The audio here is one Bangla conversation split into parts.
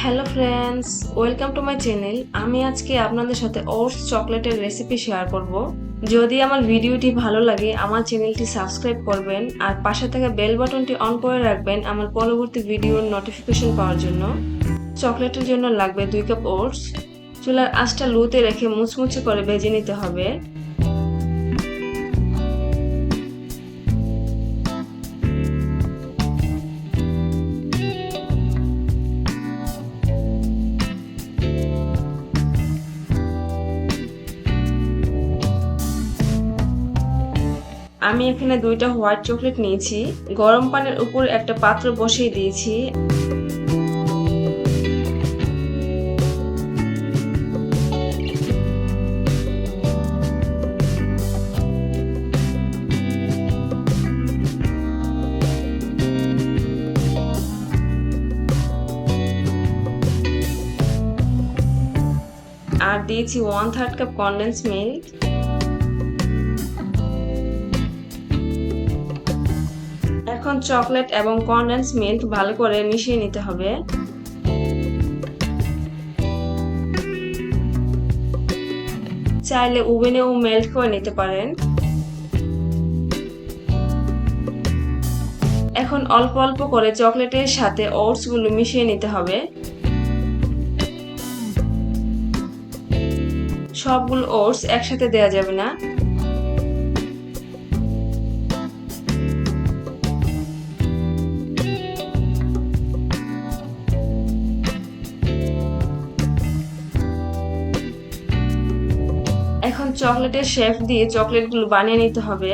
Hello friends, welcome to my channel. আমি আজকে আপনাদের সাথে ওটস চকলেটের রেসিপি শেয়ার করব। যদি আমার ভিডিওটি ভালো লাগে আমার চ্যানেলটি সাবস্ক্রাইব করবেন আর পাশে থাকা বেল বাটনটি অন করে রাখবেন আমার পরবর্তী ভিডিওর নোটিফিকেশন পাওয়ার জন্য। চকলেটের জন্য লাগবে 2 কাপ ওটস। চুলার আঁচটা লোতে রেখে মুচমুচে করে ভেজে নিতে হবে। আমি এখানে 2টা হোয়াইট চকলেট নিয়েছি। গরম পানির উপর একটা পাত্র বসিয়ে দিয়েছি। আর দিয়েছি 1/3 কাপ কনডেন্স মিল্ক। এখন চকলেট এবং কনডেন্স মিল্ক ভালো করে মিশিয়ে নিতে হবে। চাইলে ওভেনেও মেল্ট করে নিতে পারেন। এখন অল্প অল্প করে চকলেটের সাথে ওটস গুলো মিশিয়ে নিতে হবে। সবগুলো ওটস একসাথে দেওয়া যাবে না। এখন চকলেটের শেপ দিয়ে চকলেটগুলো বানিয়ে নিতে হবে।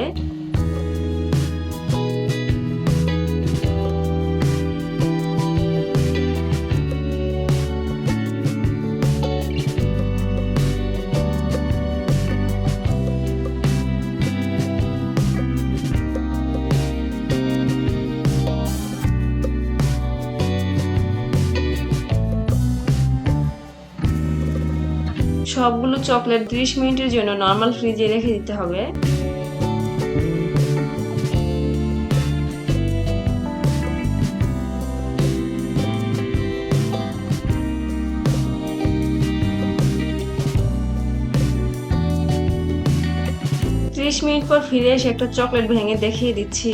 সবগুলো চকলেট 30 মিনিটের জন্য নরমাল ফ্রিজে রেখে দিতে হবে। মিনিট পর ফিরে এসে একটা চকলেট ভেঙে দেখিয়ে দিচ্ছি।